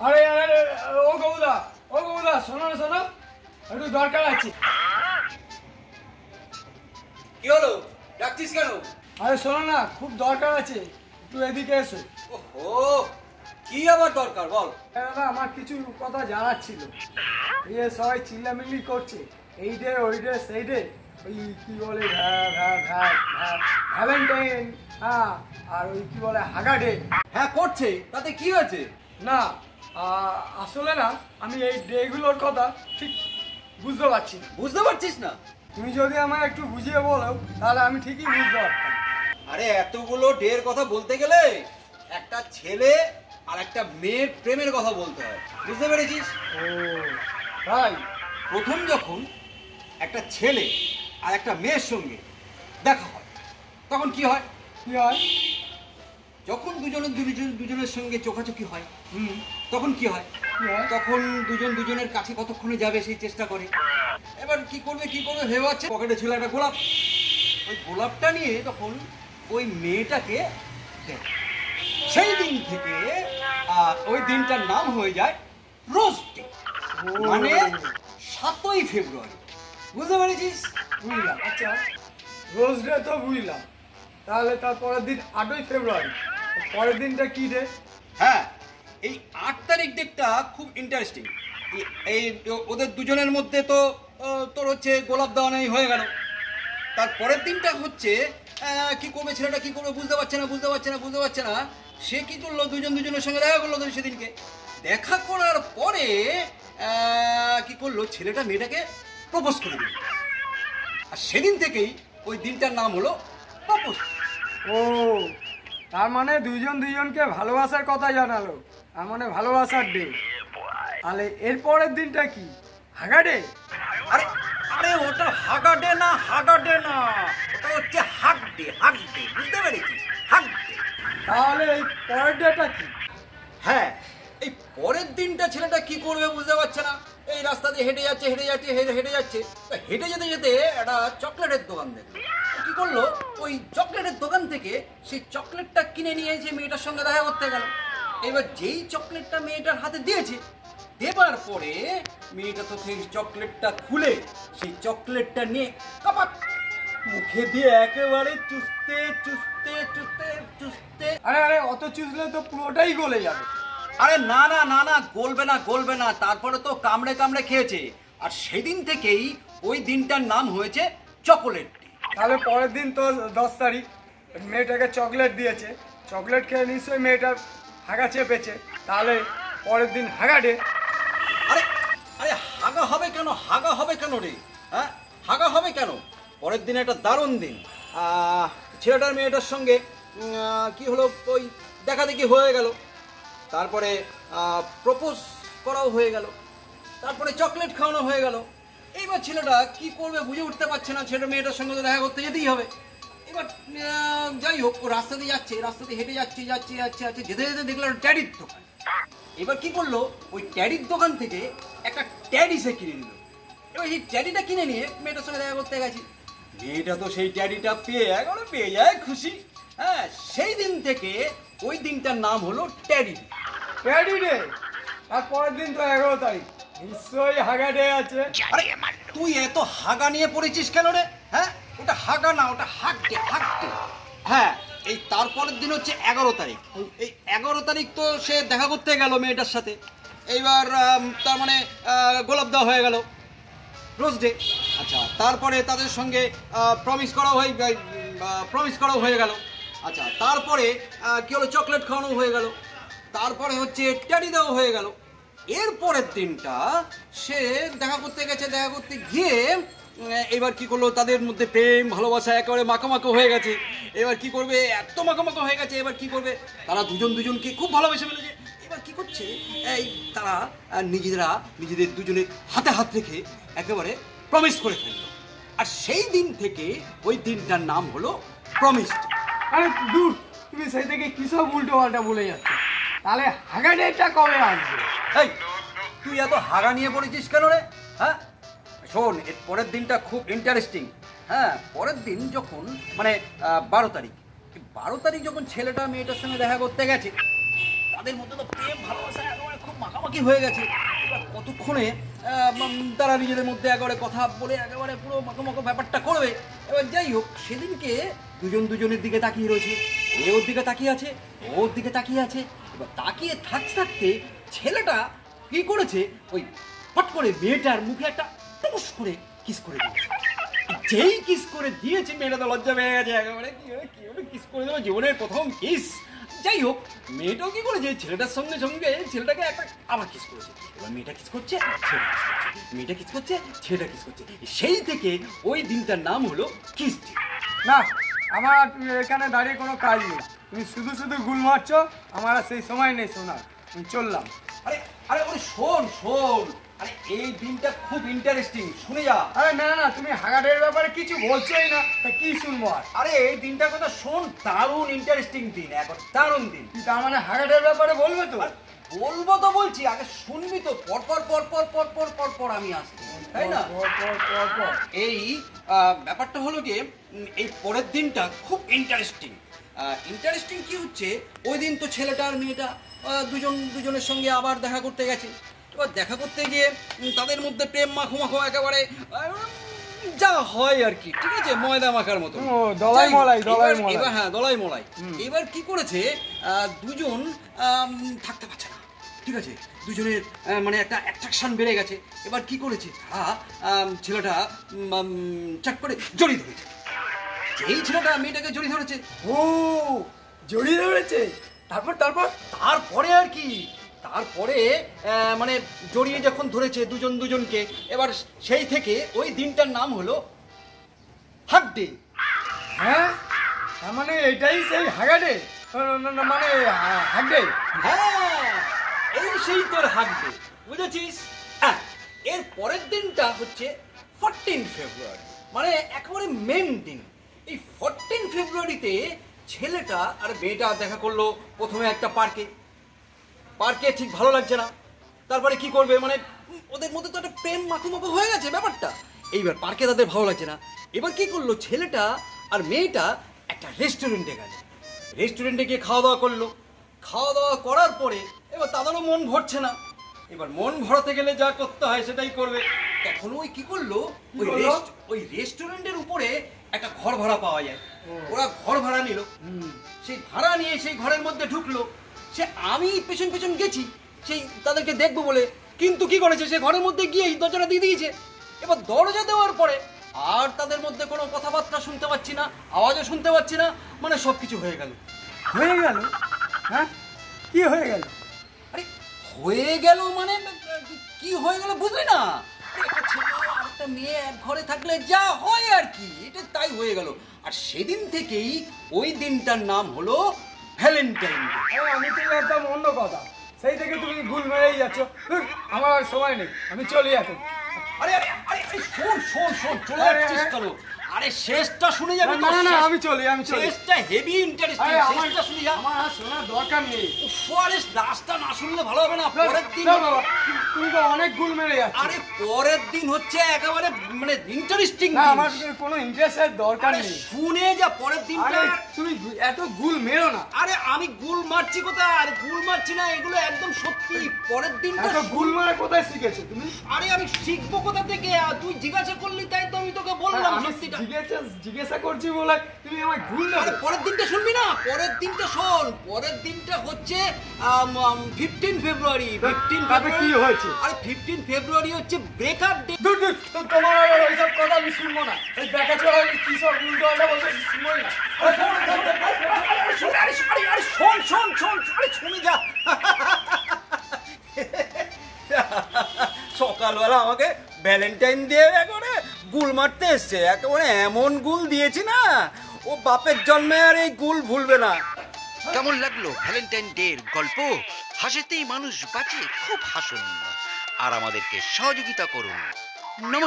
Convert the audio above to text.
আরে আরে ও গৌদা শোনো না শোনো, একটু দরকার আছে। কি হলো, ডাকছিস কেন? আরে শোনো না, খুব দরকার আছে, একটু এদিকে এসো। ওহো, কি আবার দরকার বল? দাদা আমার কিছু কথা জানার ছিল। এই সবাই চিল্লামিল্লি করছে, এই ডে ওই ডে সেই ডে, ওই কি বলে ভ্যালেন্টাইন, হ্যাঁ, আর ওই কি বলে হাগা ডে। হ্যাঁ করছে, তাতে কি হয়েছে? না আসলে না, আমি এই ডেগুলোর কথা ঠিক বুঝতে পারছি না। বুঝতে পারছিস না? তুমি যদি আমায় একটু বুঝিয়ে বলো তাহলে আমি ঠিকই বুঝতে পারতাম। আরে এতগুলো ডের কথা বলতে গেলে একটা ছেলে আর একটা মেয়ের প্রেমের কথা বলতে হয়, বুঝতে পেরেছিস? ও তাই? প্রথম যখন একটা ছেলে আর একটা মেয়ের সঙ্গে দেখা হয় তখন কি হয়? কি হয়? যখন দুজনের সঙ্গে চোখাচোখি হয়, তখন কি হয়? কি হয়? তখন দুজনের কাছে কতক্ষণে যাবে সেই চেষ্টা করে। এবার কি করবে ভেবে পাচ্ছে, পকেটে ছিল একটা গোলাপ, ওই গোলাপটা নিয়ে তখন ওই মেয়েটাকে দেয়। সেই দিন থেকে ওই দিনটার নাম হয়ে যায় রোজ ডে, মানে 7ই ফেব্রুয়ারি, বুঝতে পেরেছিস? বুঝলাম। আচ্ছা, রোজ ডে তো বুঝলাম, তাহলে তারপরের দিন 8ই ফেব্রুয়ারি, পরের দিনটা কি ডে? হ্যাঁ, এই 8 তারিখ ডেটটা খুব ইন্টারেস্টিং। এই ওদের দুজনের মধ্যে তো তোর হচ্ছে গোলাপ দেওয়ানোই হয়ে গেল। তারপরের দিনটা হচ্ছে কি করবে ছেলেটা, কি করবে বুঝতে পারছে না। সে কি করলো, দুজনের সঙ্গে দেখা করলো। সেদিনকে দেখা করার পরে কি করলো, ছেলেটা মেয়েটাকে প্রপোজ করে দিল। আর সেদিন থেকেই ওই দিনটার নাম হলো প্রপোজ। ও, তার মানে দুজনকে ভালোবাসার কথা জানালো, তার মানে ভালোবাসার ডে। তাহলে এর পরের দিনটা কি, হাগা ডে? আরে আরে ওটা হাগা ডে না, ওটা হচ্ছে হাগ ডে, বুঝতে পেরেছিস? Hug day. তাহলে এই পরের ডেটা কি? হ্যাঁ, এই পরের দিনটা ছেলেটা কি করবে বুঝতে পারছে না। এই রাস্তা দিয়ে হেঁটে যাচ্ছে, হেঁটে যেতে একটা চকলেটের দোকান দেখলো। কি করলো, ওই চকলেটের দোকান থেকে সেই চকলেটটা কিনে নিয়ে এসে মেয়েটার সঙ্গে দেখা করতে গেল। এবার যেই চকলেটটা মেয়েটার হাতে দিয়েছে, দেবার পরে মেয়েটা তো সেই চকলেটটা খুলে সেই চকলেটটা নিয়ে কাপাক মুখে দিয়ে একেবারে চুষতে। আরে অত চুষলে তো পুরোটাই গলে যাবে। আরে না, গলবে না, তারপরে তো কামড়ে খেয়েছে। আর সেদিন থেকেই ওই দিনটার নাম হয়েছে চকোলেট ডে। তাহলে পরের দিন তো 10 তারিখ, মেয়েটাকে চকলেট দিয়েছে, চকলেট খেয়ে নিশ্চয়ই মেয়েটার হাগা চেপেছে, তাহলে পরের দিন হাগা ডে। আরে হাগা হবে কেন রে? হ্যাঁ, হাগা হবে কেন? পরের দিন একটা দারুণ দিন। ছেলেটার মেয়েটার সঙ্গে কি হলো, ওই দেখা দেখি হয়ে গেল, তারপরে প্রপোজ করাও হয়ে গেল, তারপরে চকলেট খাওয়ানো হয়ে গেল। এইবার ছেলেটা কি করবে বুঝে উঠতে পারছে না, ছেলেটা মেয়েটার সঙ্গে তো দেখা করতে যেতেই হবে। এবার যাই হোক, ও রাস্তা দিয়ে হেঁটে যাচ্ছে, যেতে দেখলো ট্যাডির দোকান। এবার কি করলো, ওই ট্যাডির দোকান থেকে একটা ট্যাডি সে কিনে নিল। এবার সেই ট্যাডিটা কিনে নিয়ে মেয়েটার সঙ্গে দেখা করতে গেছে। মেয়েটা তো সেই ট্যাডিটা পেয়ে যায় খুশি। হ্যাঁ, সেই দিন থেকে ওই দিনটার নাম হলো ট্যাডি ডে। আর পরের দিন তো 11 তারিখ, নিশ্চয়ই হাগা ডে আছে। আরে তুই এত হাগা নিয়ে পড়েছিস কেন রে? হ্যাঁ, ওটা হাগা না, ওটা হাগ ডে। হ্যাঁ, এই তারপরের দিন হচ্ছে 11 তারিখ। এই 11 তারিখ তো সে দেখা করতে গেল মেয়েটার সাথে। এইবার তার মানে গোলাপ দেওয়া হয়ে গেল, রোজ ডে। আচ্ছা, তারপরে তাদের সঙ্গে প্রমিস করাও হয়ে গেল। আচ্ছা, তারপরে কি হলো, চকলেট খাওয়ানো হয়ে গেল, তারপরে হচ্ছে ট্যাডি দেওয়া হয়ে গেল। এর পরের দিনটা সে দেখা করতে গিয়ে এবার কি করলো, তাদের মধ্যে প্রেম ভালোবাসা একেবারে মাখামাখো হয়ে গেছে। এবার কি করবে, এত মাখামাখো হয়ে গেছে, এবার কি করবে, তারা দুজনকে খুব ভালোবেসে ফেলেছে। এবার কি করছে, এই তারা নিজেদের দুজনের হাতে হাত রেখে একেবারে প্রমিস করে ফেললো। আর সেই দিন থেকে ওই দিনটার নাম হলো প্রমিস ডে। আরে দূর, তুমি সেই থেকে কি সব উল্টো পাল্টা বলে যাচ্ছ। তাহলে হাগা ডেটা কবে আসবে? এই তুই এত হাগা নিয়ে পড়েছিস কেন রে? হ্যাঁ শোন, এর পরের দিনটা খুব ইন্টারেস্টিং। হ্যাঁ, পরের দিন যখন মানে 12 তারিখ, 12 তারিখ যখন ছেলেটা মেয়েটার সঙ্গে দেখা করতে গেছে, তাদের মধ্যে তো প্রেম ভালোবাসা একেবারে খুব মাখামাখি হয়ে গেছে। এবার কতক্ষণে তারা নিজেদের মধ্যে একেবারে কথা বলে একেবারে পুরো মাখামাখো ব্যাপারটা করবে। এবার যাই হোক, সেদিনকে দুজন দুজনের দিকে তাকিয়ে রয়েছে, এ ওর দিকে তাকিয়ে আছে, ওর দিকে তাকিয়ে আছে। এবার তাকিয়ে থাকতে থাকতে ছেলেটা কি করেছে, ওই ফট করে মেয়েটার মুখে একটা টুস করে কিস করে দিয়েছে। যেই কিস করে দিয়েছে, মেয়েটা তো লজ্জা পেয়ে গেছে একেবারে, কি কিস করে দেবো, জীবনের প্রথম কিস। যাই হোক, মেয়েটাও কি করেছে, ছেলেটার সঙ্গে সঙ্গে ছেলেটাকে একটা আবার কিস করেছে। এবার মেয়েটা কিস করছে, ছেলেটা কিস করছে, মেয়েটা কিস করছে, ছেলেটা কিস করছে। সেই থেকে ওই দিনটার নাম হলো কিস ডে। না, আমার এখানে দাঁড়িয়ে কোনো কাজ নেই, তুমি শুধু শুধু গুল মারছো, আমার আর সেই সময় নেই শোনার, আমি চললাম। আরে আরে ওরে শোন শোন, আরে এই দিনটা খুব ইন্টারেস্টিং, শুনে যা। আরে না না, তুমি হাগাডের ব্যাপারে কিছু বলছোই না, তা কি শুনবো আর? আরে এই দিনটার কথা শোন, দারুণ ইন্টারেস্টিং দিন, এখন দারুণ দিন। তার মানে হাগাডের ব্যাপারে বলবে তো? বলবো তো বলছি, আগে শুনবি তো, পরপর পরপর পরপর পরপর আমি আসছি, তাই না? এই ব্যাপারটা হলো কি, এই পরের দিনটা খুব ইন্টারেস্টিং। ইন্টারেস্টিং কি হচ্ছে, ওই দিন তো ছেলেটা আর মেয়েটা দুজনের সঙ্গে আবার দেখা করতে গেছে। এবার দেখা করতে গিয়ে তাদের মধ্যে প্রেম মাখো মাখো একেবারে যা হয় আর কি, ঠিক আছে, ময়দা মাখার মতো, দলাই মলাই, দলাই মলাই। এবার হ্যাঁ, দলাই মলাই। এবার কি করেছে, দুজন থাকতে পারছে না, ঠিক আছে, দুজনের মানে একটা অ্যাট্রাকশন বেড়ে গেছে। এবার কি করেছে, তারা ছেলেটা চাট করে জড়িয়ে ধরেছে। যেই ছেলেটা মেয়েটাকে জড়িয়ে ধরেছে, ও জড়িয়ে ধরেছে, তারপরে আর কি, তারপরে মানে জড়িয়ে যখন ধরেছে দুজনকে, এবার সেই থেকে ওই দিনটার নাম হলো হাগ ডে। হ্যাঁ, তার মানে এটাই সেই হাগাডে, মানে হাগডে। হ্যাঁ, এই সেই তোর হাগ ডে, বুঝেছিস? হ্যাঁ, এর পরের দিনটা হচ্ছে 14 ফেব্রুয়ারি, মানে একেবারে মেন দিন। এই 14 ফেব্রুয়ারিতে ছেলেটা আর মেয়েটা দেখা করলো প্রথমে একটা পার্কে ঠিক ভালো লাগছে না। তারপরে কি করবে, মানে ওদের মধ্যে তো একটা প্রেম মাখো হয়ে গেছে ব্যাপারটা। এইবার পার্কে তাদের ভালো লাগছে না। এবার কি করলো, ছেলেটা আর মেয়েটা একটা রেস্টুরেন্টে গেল। রেস্টুরেন্টে গিয়ে খাওয়া দাওয়া করলো। খাওয়া দাওয়া করার পরে এবার তাদেরও মন ভরছে না। এবার মন ভরাতে গেলে যা করতে হয় সেটাই করবে। তখন ওই কি করলো, ওই রেস্টুরেন্টের উপরে একটা ঘর ভাড়া পাওয়া যায়, ওরা ঘর ভাড়া নিল। সেই ভাড়া নিয়ে সেই ঘরের মধ্যে ঢুকলো। সে আমি পেছন পেছন গেছি সেই তাদেরকে দেখবো বলে, কিন্তু কি করেছে, সে ঘরের মধ্যে গিয়েই দরজাটা দিয়ে দিয়েছে। এবার দরজা দেওয়ার পরে আর তাদের মধ্যে কোনো কথাবার্তা শুনতে পাচ্ছি না, আওয়াজও শুনতে পাচ্ছি না, মানে সব কিছু হয়ে গেল। হ্যাঁ, কি হয়ে গেল? আরে হয়ে গেল মানে কি হয়ে গেল বুঝলি না? একটা ছেলে আর একটা মেয়ে এক ঘরে থাকলে যা হয় আর কি, এটা তাই হয়ে গেল। আর সেদিন থেকেই ওই দিনটার নাম হলো ভ্যালেন্টাইন ডে। আমি তো একদম অন্য কথা, সেই থেকে তুমি ভুল মেরেই যাচ্ছ। আমার আর সময় নেই, আমি চলি এখন। আরে আরে আরে শোন চলে যাচ্ছিস কেন? আরে শেষটা শুনে যাবি তো? না, আমি চলি। শেষটা হেভি ইন্টারেস্টিং, শেষটা শুনে যা। আমার আর শোনার দরকার নেই। ফরেস্ট লাস্টটা না শুনলে ভালো হবে না। পরের দিন তুমি তো অনেক ভুল মেরে যাচ্ছ। আরে পরের দিন হচ্ছে একেবারে মানে ইন্টারেস্টিং। না, আমার কোনো ইন্টারেস্টের দরকার নেই। শুনে যা পরের দিনটা। তুমি এত ভুল মেরো না। আরে আমি গুল মারছি কোথায়? আরে গুল মারছি না, এগুলো একদম সত্যি। পরের দিনটা এত ভুল মারা কোথায় শিখেছো তুমি? আরে আমি শিখবো কোথা থেকে? তুই জিজ্ঞাসা করলি তাই তো আমি তোকে বললাম সত্যিটা। জিজ্ঞাসা করছি বলে তুমি আমায় ভুল দেবে। পরের দিনটা শুনবি না? পরের দিনটা শোন। পরের দিনটা হচ্ছে 15 ফেব্রুয়ারি। 15 তাতে কি হয়েছে? আরে 15 ফেব্রুয়ারি হচ্ছে ব্রেকআপ ডে। দূর তোমার ওইসব কথা আমি শুনবো না। এই দেখা চলা কি সব উল্টো আল্টা বলছো, শুনবোই না। আরে শোন, আরে শুনে যা। সকালবেলা আমাকে ভ্যালেন্টাইন দিয়ে একেবারে গুল মারতে এসছে। একেবারে এমন গুল দিয়েছি না, ও বাপের জন্মে আর এই গুল ভুলবে না। কেমন লাগলো ভ্যালেন্টাইন ডে এর গল্প? হাসিতেই মানুষ বাঁচে, খুব হাসুন আর আমাদেরকে সহযোগিতা করুন। নমস্কার।